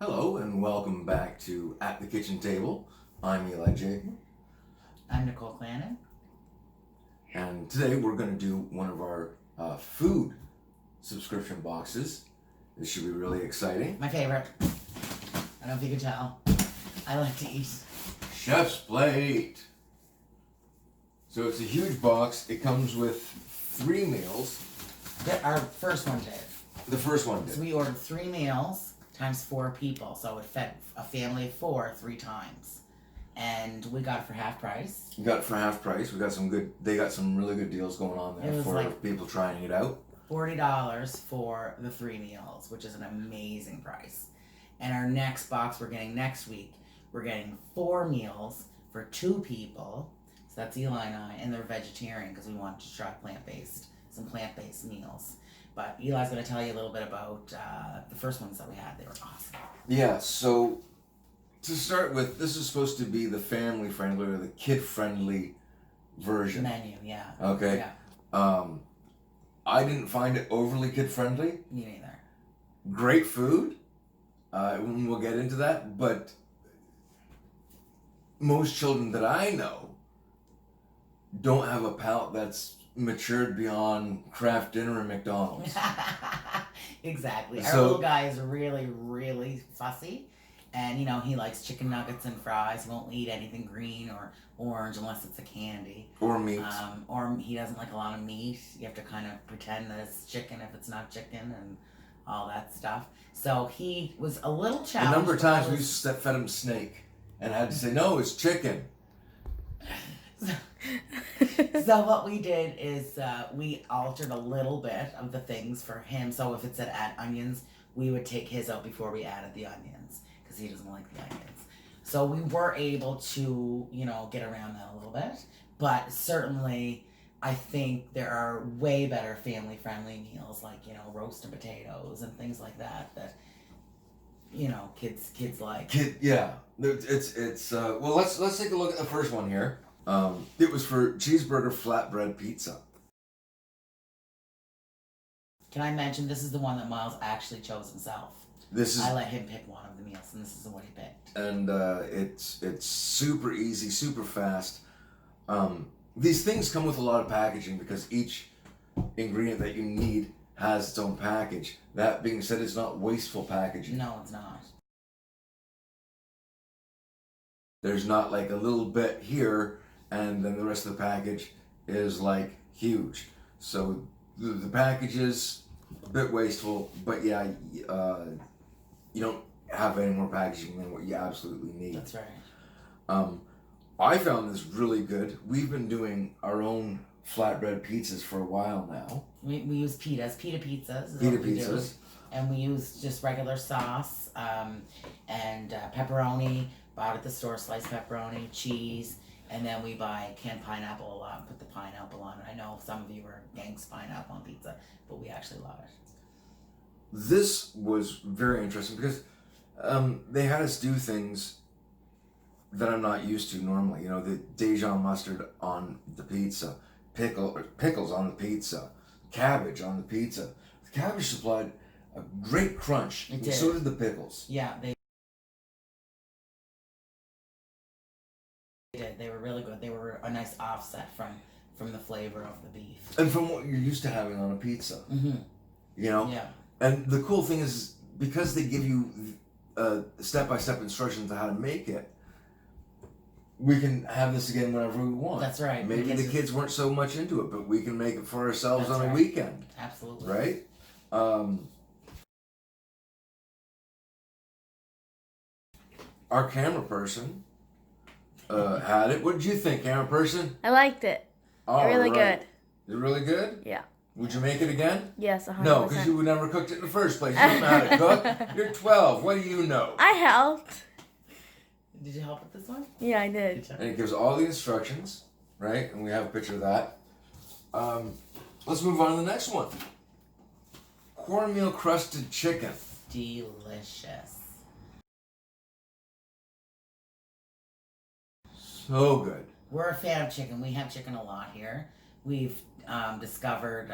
Hello and welcome back to At the Kitchen Table. I'm Eli Jayden. I'm Nicole Clannon. And today we're going to do one of our food subscription boxes. This should be really exciting. My favorite. I don't know if you can tell. I like to eat. Chef's Plate. So it's a huge box. It comes with 3 meals. Our first one did. The first one So did. we ordered 3 meals times 4 people. So it fed a family of 4 3 times. And we got it for half price. We got it for half price. They got some really good deals going on It there was for like- people trying it out. $40 for the 3 meals, which is an amazing price. And our next box we're getting next week, we're getting 4 meals for 2 people. So that's Eli and I, and they're vegetarian because we wanted to try some plant-based meals. But Eli's going to tell you a little bit about the first ones that we had. They were awesome. Yeah, so to start with, this is supposed to be the family-friendly or the kid-friendly version. Menu, yeah. Okay. Yeah, I didn't find it overly kid-friendly. me neither. Great food. We'll get into that, but most children that I know don't have a palate that's matured beyond Kraft Dinner and McDonald's. Exactly. Our So- little guy is really, really fussy. And, he likes chicken nuggets and fries. He won't eat anything green or orange unless it's a candy. Or meat. Or he doesn't like a lot of meat. You have to kind of pretend that it's chicken if it's not chicken and all that stuff. So he was a little A challenged. number of but I times we was- fed him snake and had to say, no, it's chicken. So what we did is we altered a little bit of the things for him. So if it said add onions, we would take his out before we added the onions because he doesn't like the onions. So we were able to, get around that a little bit. But certainly, I think there are way better family-friendly meals like, roasted potatoes and things like that kids like. Yeah, it's well. Let's take a look at the first one here. It was for cheeseburger flatbread pizza. Can I mention this is the one that Miles actually chose himself? This is I let him pick one of the meals, and this is what he picked. and it's super easy, super fast. These things come with a lot of packaging because each ingredient that you need has its own package. That being said, it's not wasteful packaging. No, it's not. There's not like a little bit here and then the rest of the package is like huge. So the package is a bit wasteful, but yeah, you don't have any more packaging than what you absolutely need. That's right. I found this really good. We've been doing our own flatbread pizzas for a while now. We use pita pizzas. Is Pita what we do. pizzas. And we use just regular sauce and pepperoni. Bought at the store, sliced pepperoni, cheese, and then we buy canned pineapple a lot and put the pineapple on it. I know some of you are against pineapple on pizza, but we actually love it. This was very interesting because they had us do things that I'm not used to normally. The Dijon mustard on the pizza, pickles on the pizza, cabbage on the pizza. The cabbage supplied a great crunch, It and did. so did the pickles. Yeah, they did. They were really good. They were a nice offset from the flavor of the beef. And from what you're used to having on a pizza, Mm-hmm. Yeah. And the cool thing is because they give you step-by-step instructions on how to make it, we can have this again whenever we want. That's right. Maybe because the kids weren't so much into it, but we can make it for ourselves That's on a right. weekend, Absolutely. right? Our camera person had it. What did you think, camera person? I liked it. All Really right. good. Is it really good? Yeah. Would you make it again? Yes, 100%. No, because you never cooked it in the first place. You don't know how to cook. You're 12. What do you know? I helped. Did you help with this one? Yeah, I did. And it gives all the instructions, right? And we have a picture of that. Let's move on to the next one. Cornmeal crusted chicken. Delicious. So good. We're a fan of chicken. We have chicken a lot here. We've discovered,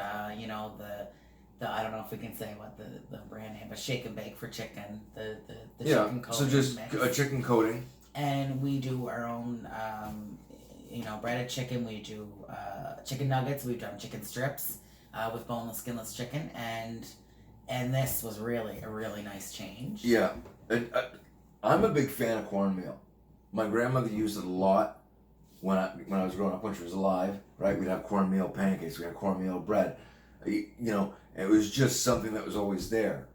I don't know if we can say what the brand name, but Shake and Bake for chicken. The Yeah. chicken coating So just mix. a chicken coating. And we do our own, breaded chicken. We do chicken nuggets. We've done chicken strips with boneless, skinless chicken, and this was really a really nice change. Yeah, and I'm a big fan of cornmeal. My grandmother used it a lot when I was growing up, when she was alive. Right, we'd have cornmeal pancakes. We had cornmeal bread. It was just something that was always there.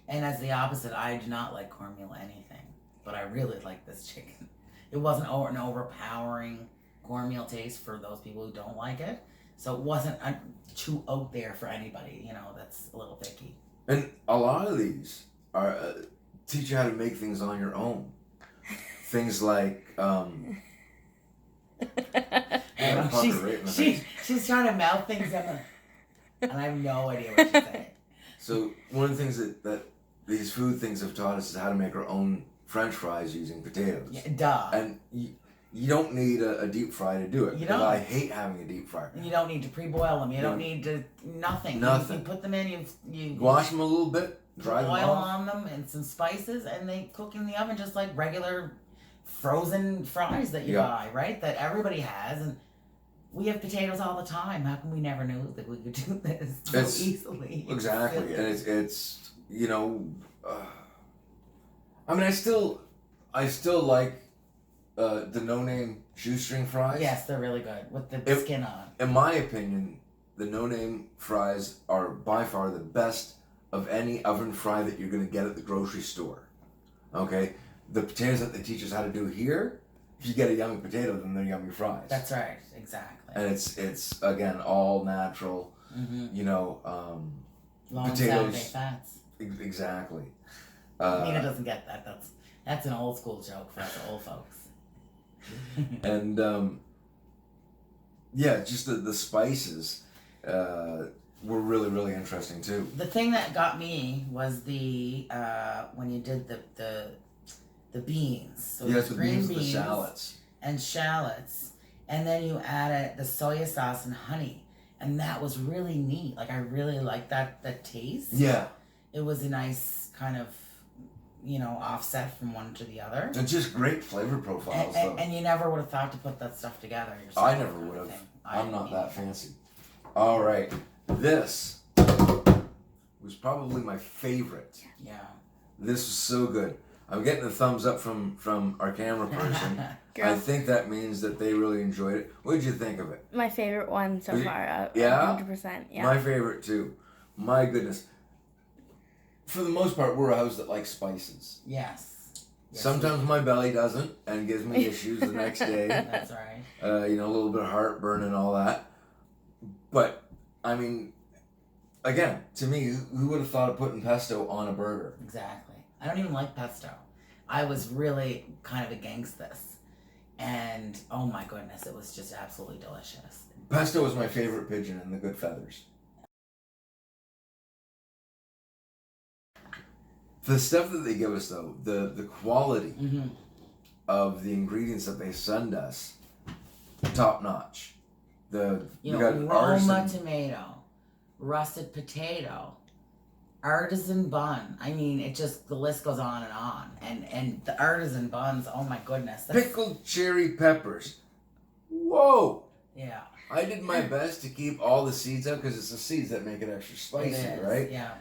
And as the opposite, I do not like cornmeal anything, but I really like this chicken. It wasn't an overpowering cornmeal taste for those people who don't like it, so it wasn't too out there for anybody, that's a little picky. And a lot of these are teach you how to make things on your own. Things like she's trying to mouth things up, and I have no idea what she's saying. So one of the things that these food things have taught us is how to make our own French fries using potatoes. Yeah, duh. And you don't need a deep fry to do it. You because don't. I hate having a deep fryer. You don't need to pre-boil them. You don't need to nothing. Nothing. You put them in. You Wash them a little bit. Dry them oil off. on them and some spices, and they cook in the oven just like regular frozen fries that you buy, right? That everybody has, and we have potatoes all the time. How come we never knew that we could do this so easily? Exactly, and it's I mean, I still like the no-name shoestring fries. Yes, they're really good with the skin on. In my opinion, the no-name fries are by far the best of any oven fry that you're going to get at the grocery store. Okay? The potatoes that they teach us how to do here, if you get a yummy potato, then they're yummy fries. That's right, exactly. And it's again, all natural, Long potatoes. Saturday fats. Exactly. Nina doesn't get that. That's an old school joke for us old folks. And just the spices were really, really interesting too. The thing that got me was the when you did the beans. So Yes, the green beans, the shallots. and shallots, and then you added the soya sauce and honey, and that was really neat. Like I really liked that taste. Yeah. It was a nice kind of offset from one to the other. And just great flavor profiles. And you never would have thought to put that stuff together yourself. I never would have. I'm not that fancy. All right. This was probably my favorite. Yeah. This was so good. I'm getting a thumbs up from our camera person. I think that means that they really enjoyed it. What did you think of it? My favorite one so far. Yeah? 100%. Yeah. My favorite too. My goodness. For the most part, we're a house that likes spices. Yes. Sometimes my belly doesn't and gives me issues the next day. That's right. A little bit of heartburn and all that. But, I mean, again, to me, who would have thought of putting pesto on a burger? Exactly. I don't even like pesto. I was really kind of against this. And, oh my goodness, it was just absolutely delicious. Pesto is my favorite pigeon in the Good Feathers. The stuff that they give us, though, the quality of the ingredients that they send us, top notch. We got Roma tomato, russet potato, artisan bun. I mean, the list goes on. And the artisan buns, oh my goodness. Pickled cherry peppers. Whoa! Yeah. I did my best to keep all the seeds out because it's the seeds that make it extra spicy, right? Yeah.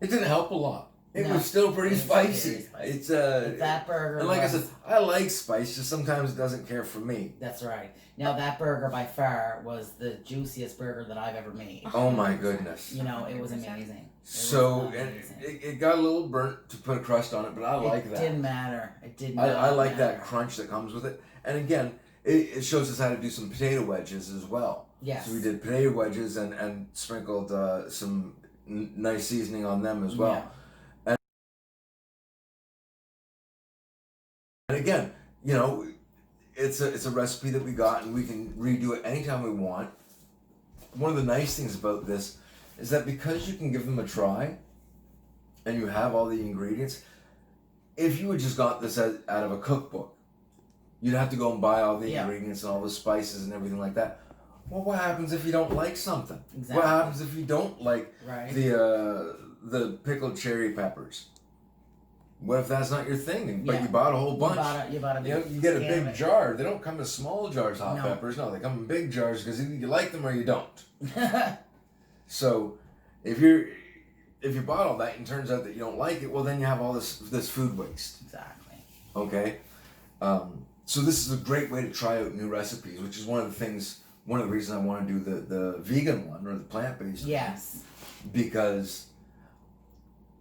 It didn't help a lot. It was still pretty spicy. It's that burger. And like I said, I like spice. Just sometimes it doesn't care for me. That's right. Now that burger by far was the juiciest burger that I've ever made. Oh my goodness! It was amazing. It got a little burnt to put a crust on it, but I like that. It didn't matter. It didn't. I like that crunch that comes with it. And again, it shows us how to do some potato wedges as well. Yes. So we did potato wedges and sprinkled some nice seasoning on them as well. Yeah. And again, it's a recipe that we got and we can redo it anytime we want. One of the nice things about this is that because you can give them a try and you have all the ingredients, if you had just got this out of a cookbook, you'd have to go and buy all the ingredients and all the spices and everything like that. Well, what happens if you don't like something? Exactly. What happens if you don't like Right. the pickled cherry peppers? What if that's not your thing? But Yeah. you bought a whole bunch. You bought a You know, you get a can big of jar. They don't come in small jars, hot No. peppers. No, they come in big jars because either you like them or you don't. it. So, if you bought all that and it turns out that you don't like it, well, then you have all this food waste. Exactly. Okay, so this is a great way to try out new recipes, which is one of the reasons I want to do the vegan one or the plant-based Yes. one, because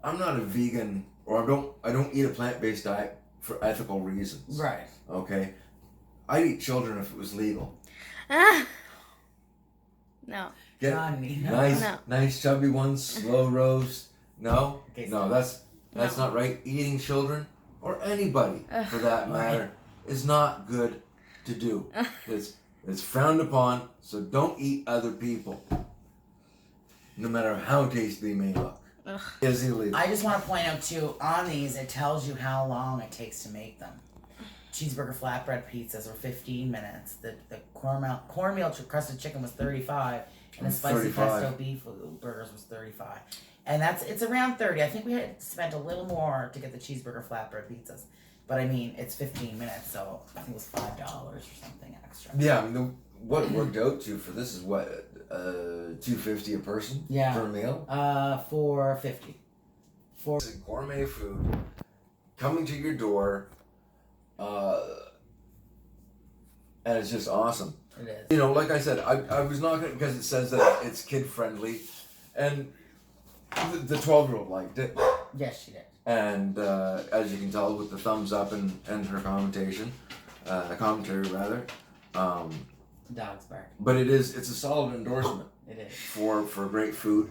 I'm not a vegan or I don't eat a plant-based diet for ethical reasons. Right. Okay, I'd eat children if it was legal. No. Get Johnny, no. nice chubby ones, slow roast. No, Okay, no, so- that's not right. Eating children or anybody for that matter is not good to do. It's frowned upon. So don't eat other people, no matter how tasty they may look. It is illegal. I just want to point out too, on these it tells you how long it takes to make them. Cheeseburger flatbread pizzas were 15 minutes. The cornmeal crusted chicken was 35, and the spicy 35. pesto beef burgers was 35. And it's around 30. I think we had spent a little more to get the cheeseburger flatbread pizzas, but I mean it's 15 minutes, so I think it was $5 or something extra. Yeah, I mean, what it worked out to for this is what $2.50 a person Yeah. for a meal. $4.50. It's gourmet food coming to your door, and it's just awesome. It is. You know, like I said, I was not gonna, because it says that it's kid friendly, and the 12-year-old liked it, Yes, she did. and as you can tell with the thumbs up and her commentary rather, Dog's bark. but it's a solid endorsement It is. for great food.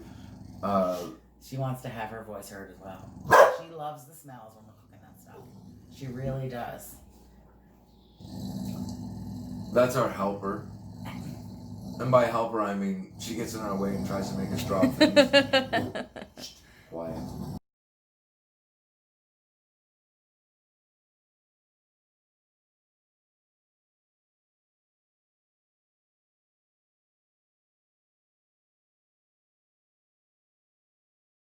She wants to have her voice heard as well. She loves the smells when we're cooking that stuff. She really does. That's our helper. And by helper, I mean she gets in our way and tries to make us drop things. Quiet.